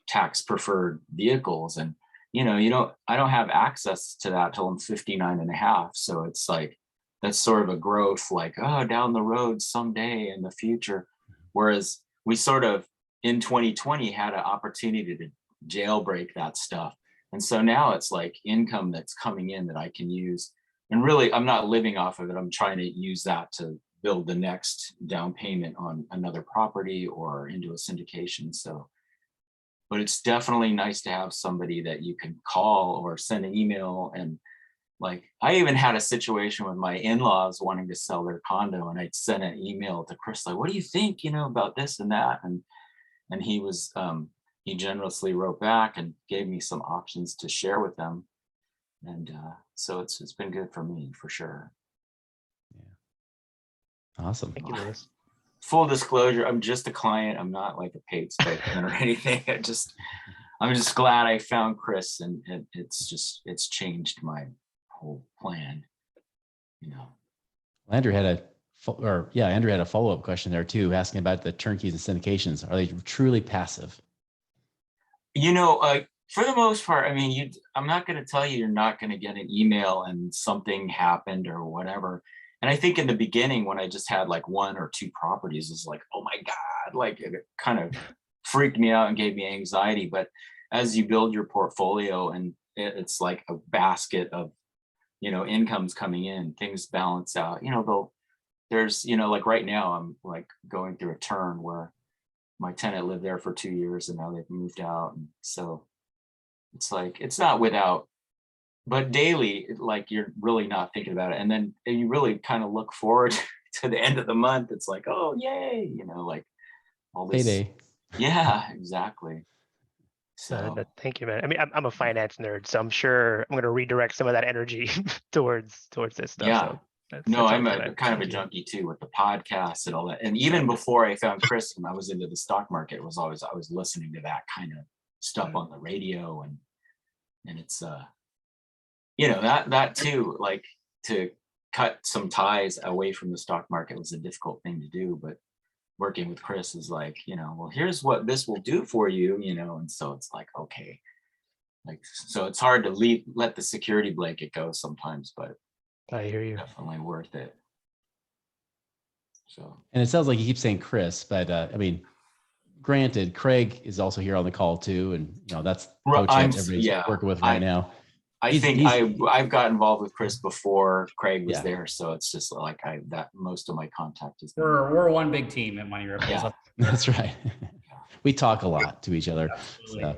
tax preferred vehicles, and I don't have access to that till I'm 59 and a half. So it's like, that's sort of a growth, like, oh, down the road someday in the future. Whereas we sort of in 2020 had an opportunity to jailbreak that stuff. And so now it's like income that's coming in that I can use. And really, I'm not living off of it. I'm trying to use that to build the next down payment on another property or into a syndication. So, but it's definitely nice to have somebody that you can call or send an email. And like, I even had a situation with my in-laws wanting to sell their condo, and I'd send an email to Chris, like, what do you think, about this and that? And he was, he generously wrote back and gave me some options to share with them. And so it's been good for me, for sure. Yeah. Awesome. Thank you, Lewis. Full disclosure, I'm just a client. I'm not like a paid spokesman or anything. I'm just glad I found Chris, and it's changed my whole plan. Andrew had a follow-up question there too, asking about the turnkeys and syndications. Are they truly passive? For the most part, I mean, I'm not going to tell you you're not going to get an email and something happened or whatever. And I think in the beginning, when I just had like 1 or 2 properties, it's like, oh my God, like it kind of freaked me out and gave me anxiety. But as you build your portfolio, and it's like a basket of, incomes coming in, things balance out, there's, like right now, I'm like going through a turn where my tenant lived there for 2 years and now they've moved out. And so it's like, it's not without, but daily, like you're really not thinking about it. And then you really kind of look forward to the end of the month. It's like, oh, yay, like all this. Payday. Yeah, exactly. So Thank you, man. I mean, I'm a finance nerd, so I'm sure I'm going to redirect some of that energy towards this stuff. Yeah. So I'm a kind of a junkie too with the podcasts and all that. And even before I found Chris and I was into the stock market, I was listening to that kind of stuff on the radio, and it's that too, like to cut some ties away from the stock market was a difficult thing to do, but working with Chris is like, well, here's what this will do for you, and so it's like, okay, like, so it's hard to let the security blanket go sometimes, but I hear you. definitely worth it. So, And it sounds like you keep saying Chris, but I mean, granted, Craig is also here on the call too, and that's coach that everybody's working with right now. I've got involved with Chris before Craig was there, so it's just like most of my contact is. We're one big team at Money Ripples. Yeah. That's right. We talk a lot to each other. Absolutely. So,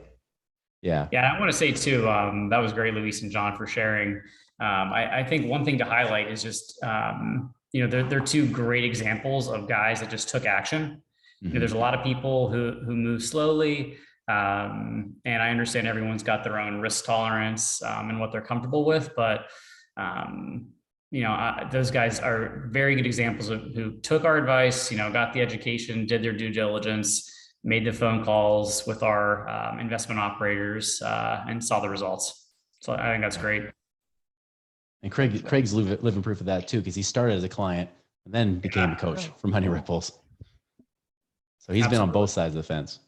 yeah. Yeah, I want to say too, that was great, Luis and John, for sharing. I think one thing to highlight is just, they're two great examples of guys that just took action. There's a lot of people who move slowly, and I understand everyone's got their own risk tolerance and what they're comfortable with, but those guys are very good examples of who took our advice, got the education, did their due diligence, made the phone calls with our investment operators, and saw the results. So I think that's great. And Craig's living proof of that too, because he started as a client and then became a coach for Money Ripples. So he's been on both sides of the fence.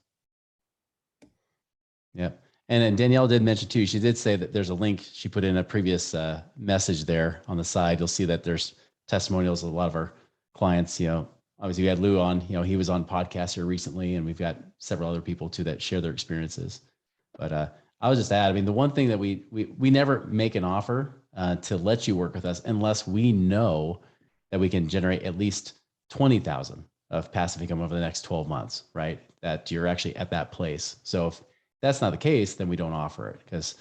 Yeah. And then Danielle did mention too, she did say that there's a link she put in a previous message there on the side. You'll see that there's testimonials of a lot of our clients. Obviously we had Lou on, he was on podcast here recently, and we've got several other people too that share their experiences. But I was just add, the one thing that we never make an offer to let you work with us unless we know that we can generate at least 20,000 of passive income over the next 12 months, right? That you're actually at that place. So if that's not the case, then we don't offer it, because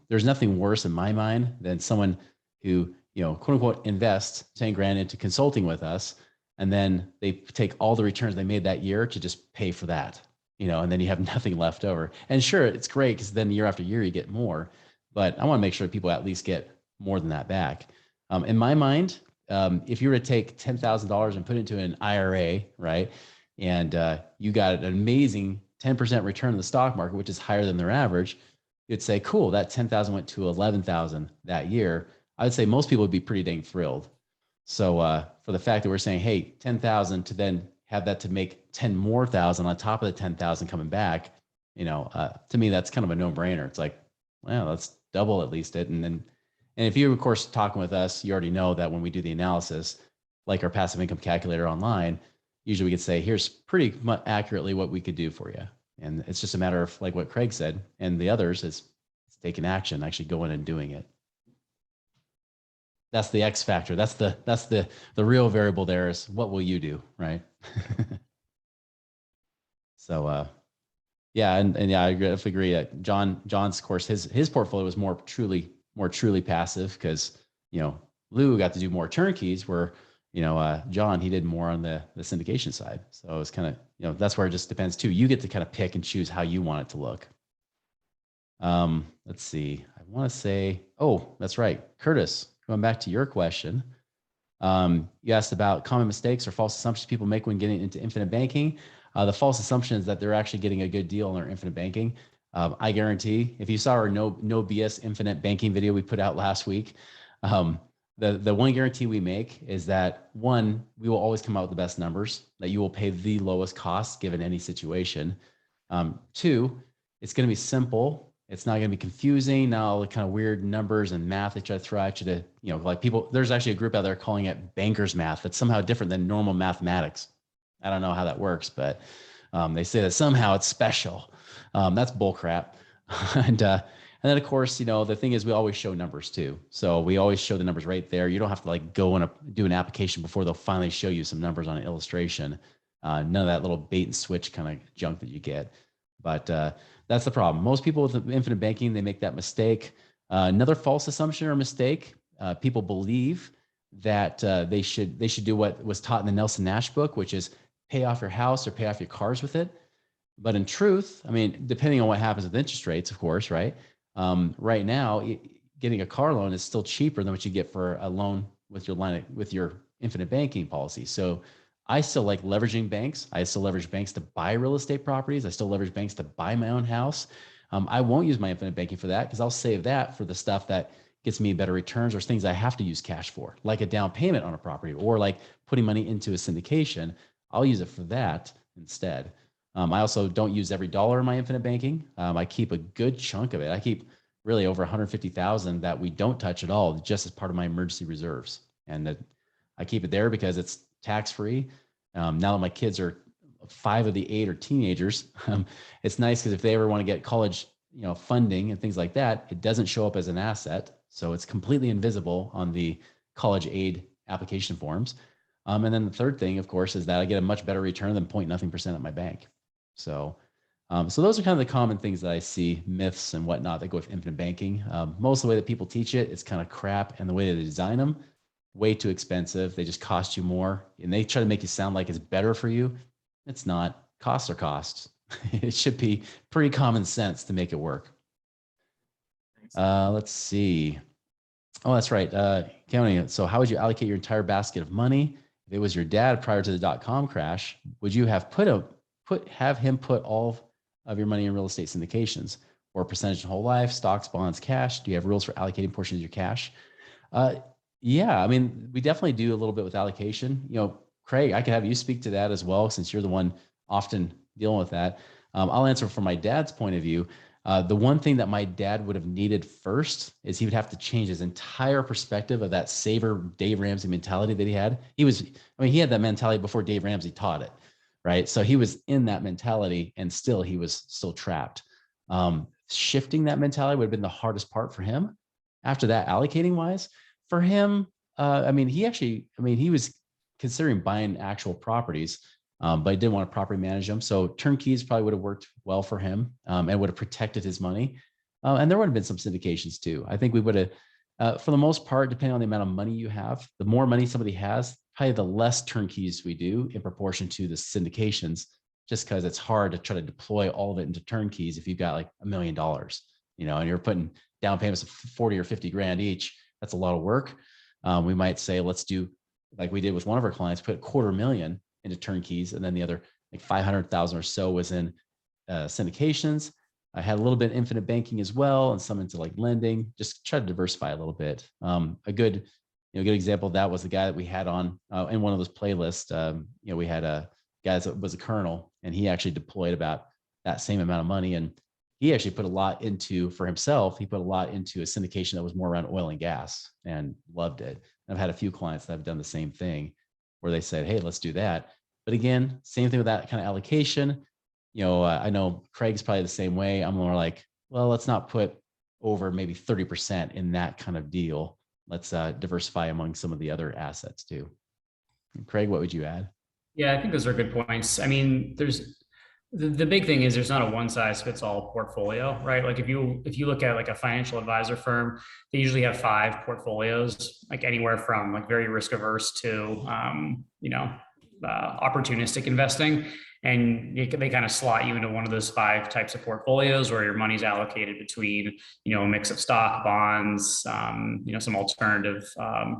there's nothing worse in my mind than someone who, quote unquote, invests 10 grand into consulting with us, and then they take all the returns they made that year to just pay for that, and then you have nothing left over. And sure, it's great because then year after year you get more, but I want to make sure people at least get more than that back. In my mind, if you were to take $10,000 and put it into an IRA, right, and you got an amazing 10% return in the stock market, which is higher than their average, you'd say, cool, that 10,000 went to 11,000 that year. I would say most people would be pretty dang thrilled. So for the fact that we're saying, hey, 10,000 to then have that to make 10 more thousand on top of the 10,000 coming back, to me, that's kind of a no brainer. It's like, well, let's double at least it. And if you, of course, talking with us, you already know that when we do the analysis, like our passive income calculator online, usually we could say, here's pretty much accurately what we could do for you. And it's just a matter of, like what Craig said, and the others is taking action, actually going and doing it. That's the X factor. That's the real variable there is, what will you do, right? So yeah, and yeah, I agree. John's, of course, his portfolio was more truly passive because, Lou got to do more turnkeys, where John, he did more on the syndication side. So it's kind of, that's where it just depends too. You get to kind of pick and choose how you want it to look. Let's see. I want to say, oh, that's right. Curtis, going back to your question. You asked about common mistakes or false assumptions people make when getting into infinite banking. The false assumption is that they're actually getting a good deal on their infinite banking. I guarantee if you saw our no BS infinite banking video we put out last week, the one guarantee we make is that, one, we will always come out with the best numbers, that you will pay the lowest cost given any situation. Two, it's going to be simple. It's not going to be confusing. Now, all the kind of weird numbers and math they try to throw at you to, like people, there's actually a group out there calling it banker's math. That's somehow different than normal mathematics. I don't know how that works, but they say that somehow it's special. That's bull crap. And then, of course, the thing is we always show numbers too. So we always show the numbers right there. You don't have to like go and do an application before they'll finally show you some numbers on an illustration. None of that little bait and switch kind of junk that you get. But that's the problem. Most people with infinite banking, they make that mistake. Another false assumption or mistake, people believe that they should do what was taught in the Nelson Nash book, which is pay off your house or pay off your cars with it. But in truth, depending on what happens with interest rates, of course, right? Right now, getting a car loan is still cheaper than what you get for a loan with your infinite banking policy. So I still like leveraging banks. I still leverage banks to buy real estate properties. I still leverage banks to buy my own house. I won't use my infinite banking for that because I'll save that for the stuff that gets me better returns or things I have to use cash for, like a down payment on a property or like putting money into a syndication. I'll use it for that instead. I also don't use every dollar in my infinite banking. I keep a good chunk of it. I keep really over 150,000 that we don't touch at all, just as part of my emergency reserves. And I keep it there because it's tax-free. Now that my kids are 5 of the 8 are teenagers, it's nice because if they ever want to get college, funding and things like that, it doesn't show up as an asset. So it's completely invisible on the college aid application forms. And then the third thing, of course, is that I get a much better return than 0.0% at my bank. So So those are kind of the common things that I see, myths and whatnot that go with infinite banking. Most of the way that people teach it, it's kind of crap. And the way that they design them, way too expensive. They just cost you more. And they try to make you sound like it's better for you. It's not. Costs are costs. It should be pretty common sense to make it work. Let's see. Oh, that's right. County. So how would you allocate your entire basket of money? If it was your dad prior to the dot-com crash, would you have have him put all of your money in real estate syndications, or percentage in whole life, stocks, bonds, cash? Do you have rules for allocating portions of your cash? Yeah, I mean, we definitely do a little bit with allocation. Craig, I could have you speak to that as well, since you're the one often dealing with that. I'll answer from my dad's point of view. The one thing that my dad would have needed first is he would have to change his entire perspective of that saver Dave Ramsey mentality that he had. He had that mentality before Dave Ramsey taught it, right? So he was in that mentality, and he was still trapped. Shifting that mentality would have been the hardest part for him. After that, allocating wise, for him, he was considering buying actual properties, but he didn't want to properly manage them. So turnkeys probably would have worked well for him, and would have protected his money. And there would have been some syndications too. I think we would have, for the most part, depending on the amount of money you have, the more money somebody has, probably the less turnkeys we do in proportion to the syndications, just because it's hard to try to deploy all of it into turnkeys if you've got like $1 million, and you're putting down payments of 40 or 50 grand each. That's a lot of work. We might say, let's do like we did with one of our clients, put $250,000 into turnkeys, and then the other like 500,000 or so was in syndications. I had a little bit infinite banking as well, and some into like lending. Just try to diversify a little bit. A good example of that was the guy that we had on in one of those playlists. We had a guy that was a colonel, and he actually deployed about that same amount of money, and he actually put a lot into, for himself, he put a lot into a syndication that was more around oil and gas, and loved it. I've had a few clients that have done the same thing, where they said, hey, let's do that. But again, same thing with that kind of allocation. I know Craig's probably the same way. I'm more like, well, let's not put over maybe 30% in that kind of deal. Let's diversify among some of the other assets too. Craig, what would you add? Yeah, I think those are good points. I mean, the big thing is there's not a one size fits all portfolio, right? Like if you look at like a financial advisor firm, they usually have 5 portfolios, like anywhere from like very risk averse to opportunistic investing. And they kind of slot you into one of those 5 types of portfolios where your money's allocated between, a mix of stock, bonds, some alternative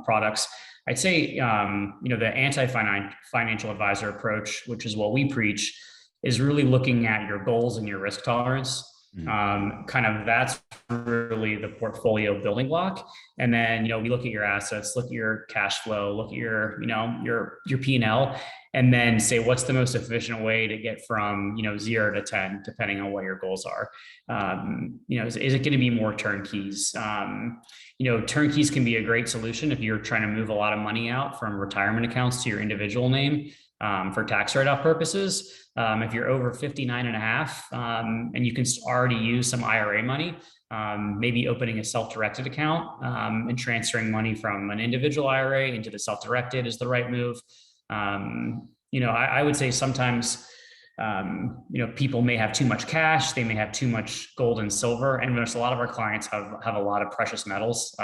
products. I'd say, the anti-financial advisor approach, which is what we preach, is really looking at your goals and your risk tolerance. Kind of that's really the portfolio building block. And then, we look at your assets, look at your cash flow, look at your P&L, and then say, what's the most efficient way to get from, 0 to 10, depending on what your goals are. Is it going to be more turnkeys? Turnkeys can be a great solution if you're trying to move a lot of money out from retirement accounts to your individual name for tax write-off purposes. If you're over 59 and a half, and you can already use some IRA money, maybe opening a self-directed account and transferring money from an individual IRA into the self-directed is the right move. I would say sometimes, people may have too much cash, they may have too much gold and silver, and there's a lot of our clients have a lot of precious metals,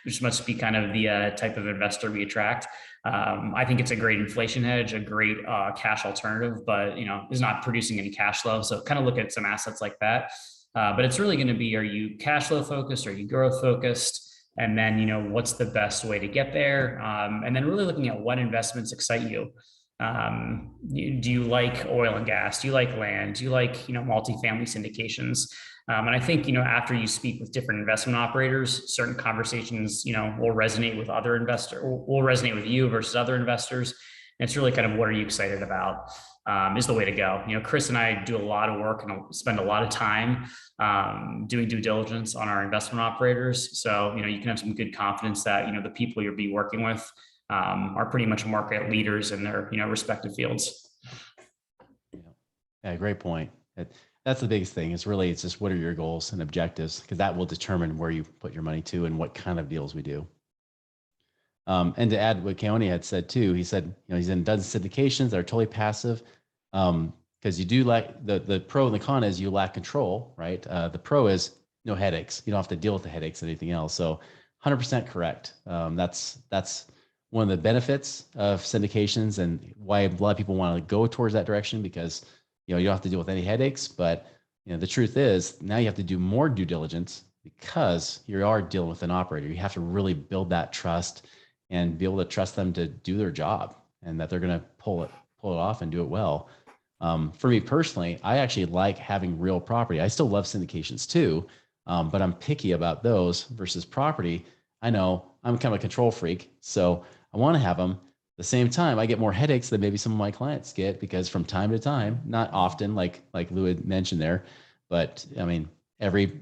which must be kind of the type of investor we attract. I think it's a great inflation hedge, a great cash alternative, but is not producing any cash flow. So kind of look at some assets like that. But it's really going to be, are you cash flow focused? Are you growth focused? And then, what's the best way to get there? And then really looking at what investments excite you. Do you like oil and gas? Do you like land? Do you like, multifamily syndications? And I think, after you speak with different investment operators, certain conversations, will resonate with other investors, will resonate with you versus other investors. And it's really kind of, what are you excited about, is the way to go. Chris and I do a lot of work and spend a lot of time doing due diligence on our investment operators. So, you can have some good confidence that, the people you'll be working with are pretty much market leaders in their, respective fields. Yeah, great point. That's the biggest thing. It's just, what are your goals and objectives? Because that will determine where you put your money to and what kind of deals we do. And to add what Keone had said too, he said, he's in a dozen syndications that are totally passive. because you do lack the pro and the con is you lack control, right? The pro is no headaches. You don't have to deal with the headaches and anything else. So 100% correct. That's one of the benefits of syndications and why a lot of people want to go towards that direction, because you don't have to deal with any headaches. But the truth is now you have to do more due diligence because you are dealing with an operator. You have to really build that trust and be able to trust them to do their job and that they're going to pull it off and do it well. For me personally, I actually like having real property. I still love syndications too, but I'm picky about those versus property. I know I'm kind of a control freak, so I want to have them. At the same time, I get more headaches than maybe some of my clients get because from time to time, not often, like Lou had mentioned there, but I mean, every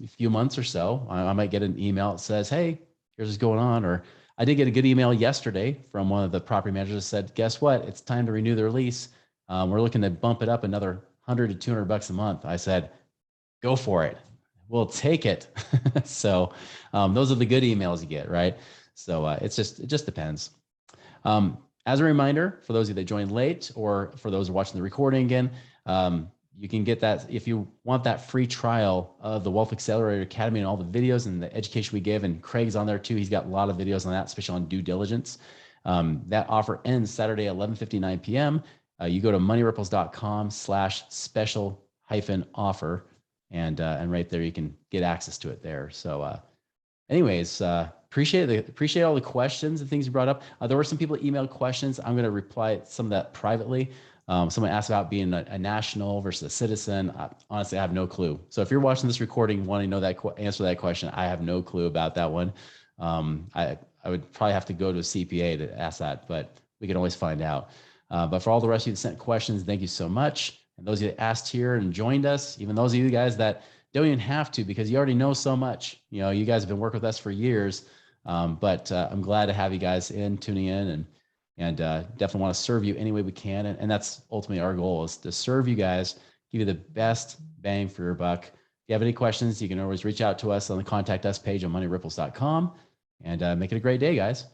few months or so, I might get an email that says, "Hey, here's what's going on," or I did get a good email yesterday from one of the property managers that said, "Guess what? It's time to renew their lease. We're looking to bump it up another $100 to $200 a month." I said, "Go for it. We'll take it." So those are the good emails you get, right? So it just depends. As a reminder, for those of you that joined late, or for those who are watching the recording again, you can get that if you want that free trial of the Wealth Accelerator Academy and all the videos and the education we give. And Craig's on there too. He's got a lot of videos on that, especially on due diligence. That offer ends Saturday, 11:59 p.m. You go to moneyripples.com/special-offer, and right there you can get access to it there. So anyways, appreciate all the questions and things you brought up. There were some people that emailed questions. I'm going to reply some of that privately. Someone asked about being a national versus a citizen. Honestly, I have no clue. So if you're watching this recording, wanting to know that answer that question, I have no clue about that one. I would probably have to go to a CPA to ask that, but we can always find out. But for all the rest of you that sent questions, thank you so much. And those of you that asked here and joined us, even those of you guys that don't even have to because you already know so much. You guys have been working with us for years, but I'm glad to have you guys tuning in, and definitely want to serve you any way we can. And that's ultimately our goal, is to serve you guys, give you the best bang for your buck. If you have any questions, you can always reach out to us on the contact us page on moneyripples.com, and make it a great day, guys.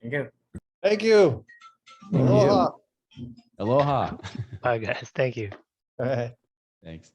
Thank you. Thank you. Aloha. Aloha. Bye, guys. Thank you. All right. Thanks.